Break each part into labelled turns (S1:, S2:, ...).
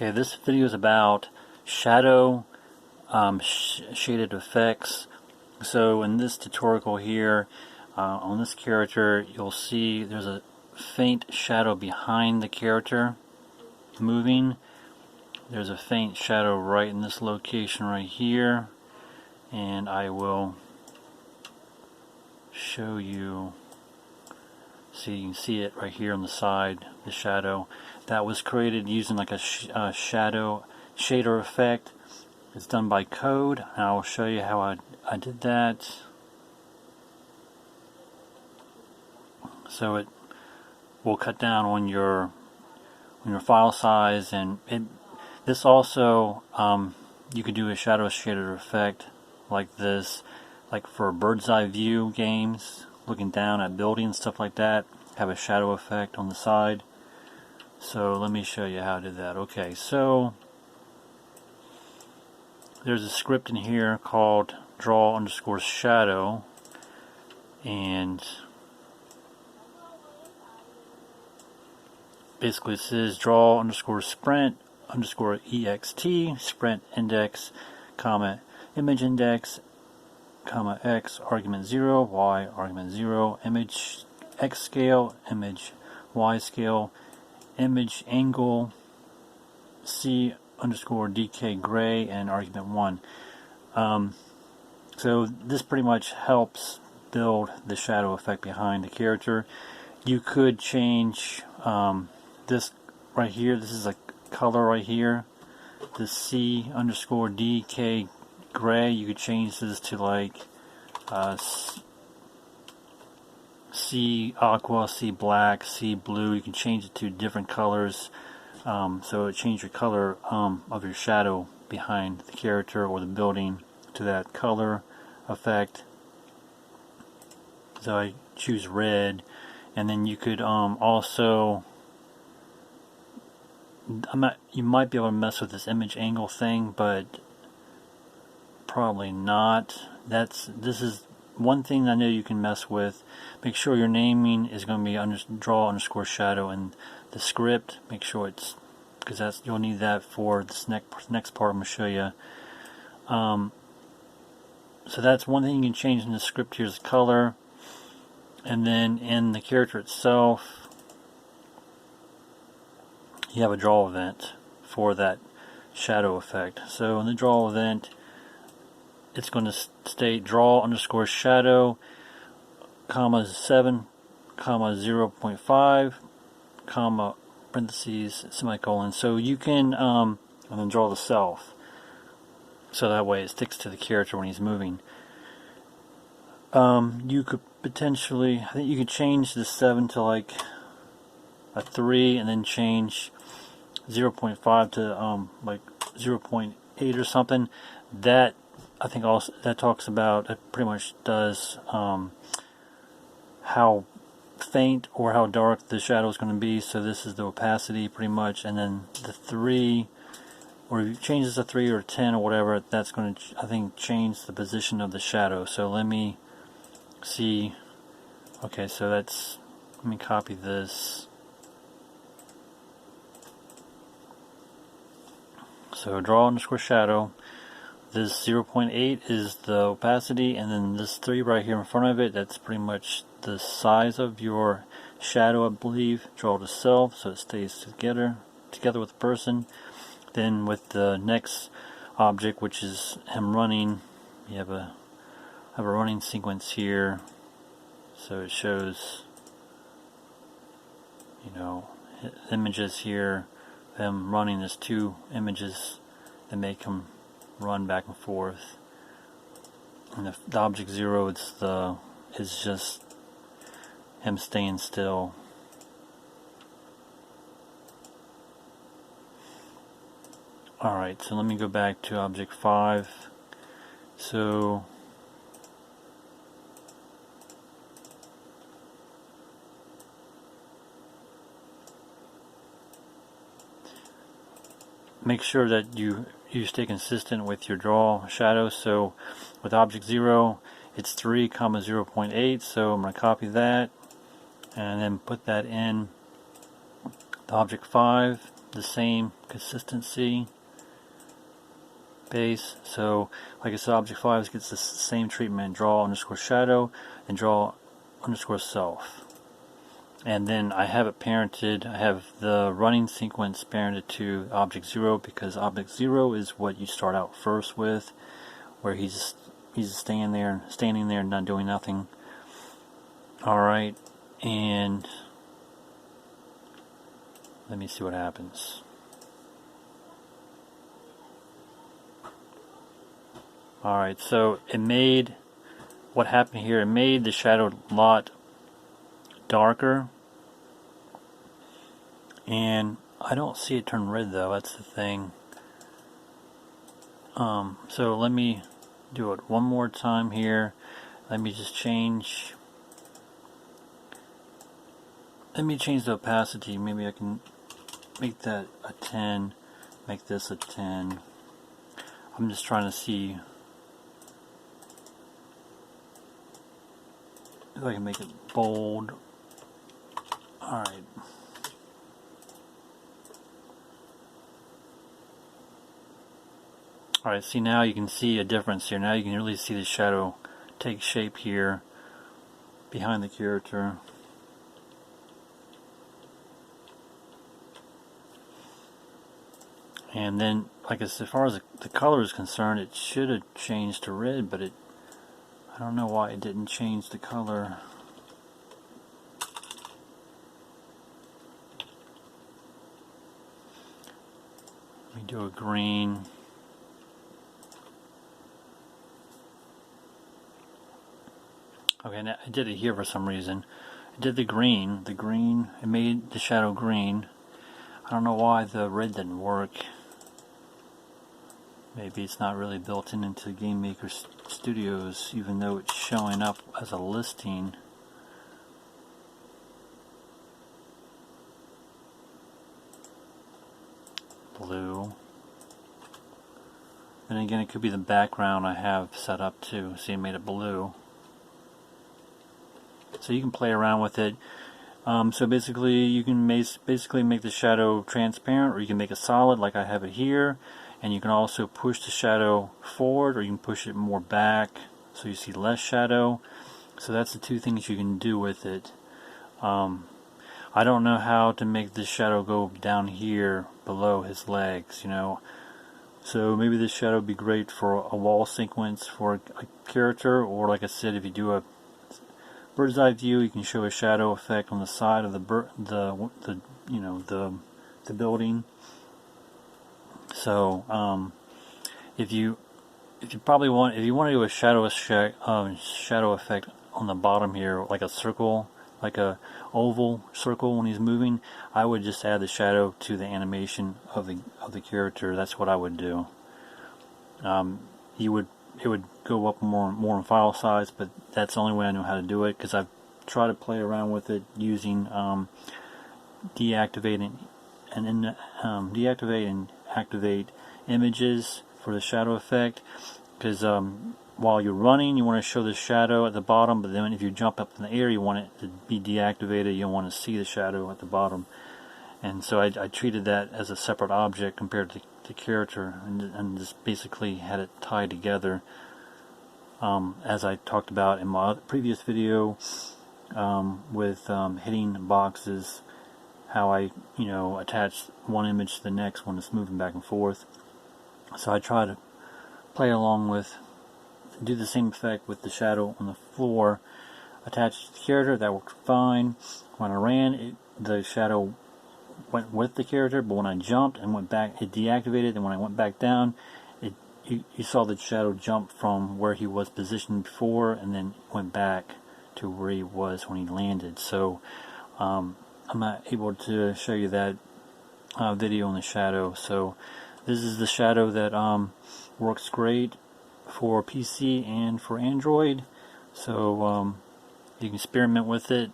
S1: Okay, this video is about shadow shaded effects. So in this tutorial here, on this character, you'll see there's a faint shadow behind the character moving. There's a faint shadow right in this location right here, and I will show you so you can see it right here on the side, the shadow. That was created using like a shadow shader effect. It's done by code, and I will show you how I did that. So it will cut down on your file size, and this also you could do a shadow shader effect like this, like for bird's eye view games, looking down at buildings, stuff like that, have a shadow effect on the side. So let me show you how to do that. Okay, so there's a script in here called draw_shadow, and basically it says draw_sprint_ext, sprint index, comma, image index, comma, x, argument 0, y, argument 0, image x scale, image y scale, image angle, c_dk gray, and argument 1. So this pretty much helps build the shadow effect behind the character. You could change this right here. This is a color right here. The c_dk gray. You could change this to like C aqua, C black, C blue. You can change it to different colors. So it changes your color of your shadow behind the character or the building to that color effect. So I choose red, and then you could also you might be able to mess with this image angle thing, but probably not. This is one thing I know you can mess with. Make sure your naming is going to be draw_shadow in the script. Make sure it's, because you'll need that for this next part I'm going to show you. So that's one thing you can change in the script. Here's the color, and then in the character itself, you have a draw event for that shadow effect. So in the draw event, it's going to state draw_shadow, comma 7, comma 0.5, comma parentheses, semicolon. So you can and then draw the self, so that way it sticks to the character when he's moving. You could potentially, I think you could change the 7 to like a 3, and then change 0.5 to like 0.8 or something. That I think also that talks about, it pretty much does how faint or how dark the shadow is going to be. So this is the opacity pretty much, and then the 3, or if you change this to 3 or 10 or whatever, that's going to, I think, change the position of the shadow. So let me see. Okay, so let me copy this. So draw_shadow. This 0.8 is the opacity, and then this 3 right here in front of it, that's pretty much the size of your shadow, I believe. Draw to self, so it stays together with the person. Then with the next object, which is him running, you have a running sequence here. So it shows, images here. Him running, there's 2 images that make him run back and forth. And the object 0, is just him staying still. Alright, so let me go back to object 5. So make sure that you stay consistent with your draw shadow. So with object 0, it's 3, 0.8. So I'm going to copy that and then put that in The object 5, the same consistency base. So like I said, object 5 gets the same treatment. Draw underscore shadow and draw underscore self. And then I have it parented. I have the running sequence parented to object 0 because object 0 is what you start out first with, where he's standing there and not doing nothing. Alright, and let me see what happens. Alright, so it made, what happened here, it made the shadow a lot darker, and I don't see it turn red though, that's the thing. So let me do it one more time here. Let me just change, the opacity. Maybe I can make that a 10, make this a 10. I'm just trying to see if I can make it bold. Alright. Alright, see, now you can see a difference here. Now you can really see the shadow take shape here behind the character. And then, like I said, as far as the color is concerned, it should have changed to red, but I don't know why it didn't change the color. Let me do a green. Okay, now I did it here for some reason. I did the green, it made the shadow green. I don't know why the red didn't work. Maybe it's not really built into Game Maker Studios, even though it's showing up as a listing. Blue. And again, it could be the background I have set up too. See, it made it blue. So you can play around with it. So basically, you can basically make the shadow transparent, or you can make it solid like I have it here. And you can also push the shadow forward, or you can push it more back so you see less shadow. So that's the two things you can do with it. I don't know how to make this shadow go down here below his legs, you know. So maybe this shadow would be great for a wall sequence for a character, or like I said, if you do a bird's eye view, you can show a shadow effect on the side of the building. So if you want to do a shadow effect on the bottom here, like a circle, like a oval circle when he's moving, I would just add the shadow to the animation of the character. That's what I would do. It would go up more in file size, but that's the only way I know how to do it, because I've tried to play around with it using deactivate and activate images for the shadow effect, because while you're running you want to show the shadow at the bottom, but then if you jump up in the air you want it to be deactivated. You don't want to see the shadow at the bottom, and so I treated that as a separate object compared to the character, and just basically had it tied together, as I talked about in my previous video with hitting boxes, how I attach one image to the next when it's moving back and forth. So I try to play along with, do the same effect with the shadow on the floor attached to the character. That worked fine. When I ran, the shadow went with the character, but when I jumped and went back, it deactivated, and when I went back down, you saw the shadow jump from where he was positioned before and then went back to where he was when he landed. So I'm not able to show you that video on the shadow. So this is the shadow that works great for PC and for Android. So you can experiment with it.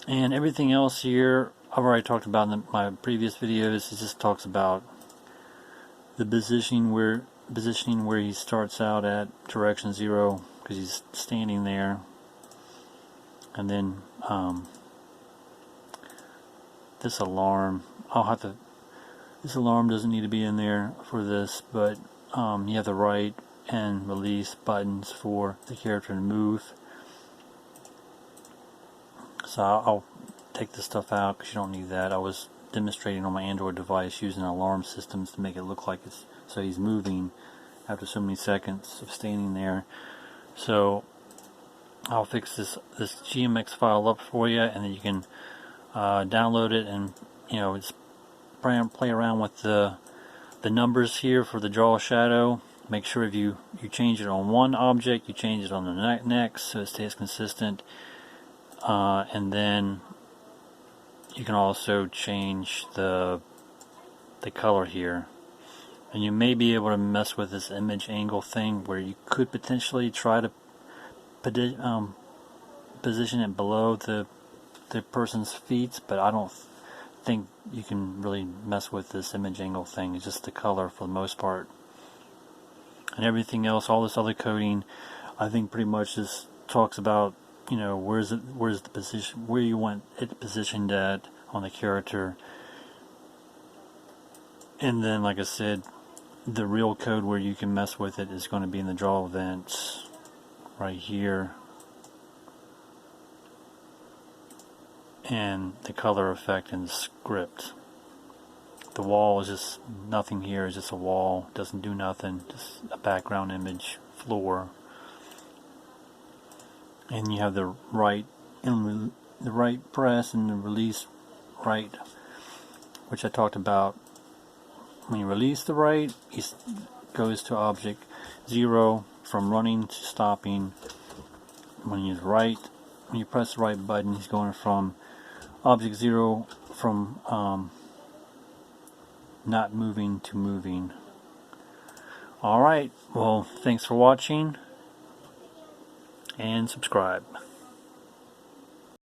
S1: And everything else here I've already talked about in my previous videos. It just talks about the positioning where he starts out at direction 0, because he's standing there, and then this alarm. This alarm doesn't need to be in there for this, but you have the right and release buttons for the character to move. So I'll take this stuff out because you don't need that. I was demonstrating on my Android device using alarm systems to make it look like it's so he's moving after so many seconds of standing there. So I'll fix this GMX file up for you, and then you can download it and just play around with the numbers here for the draw shadow. Make sure if you change it on one object, you change it on the next so it stays consistent. And then you can also change the color here. And you may be able to mess with this image angle thing where you could potentially try to position it below the person's feet, but I don't think you can really mess with this image angle thing. It's just the color for the most part. And everything else, all this other coding, I think pretty much just talks about where's the position, where you want it positioned at on the character. And then, like I said, the real code where you can mess with it is going to be in the draw events right here, and the color effect in the script. The wall is just nothing here, it's just a wall, doesn't do nothing, just a background image, floor. And you have the right and the right press and the release right, which I talked about. When you release the right, it goes to object 0 from running to stopping. When you press the right button, he's going from object 0 from not moving to moving. Alright, well, thanks for watching, and subscribe.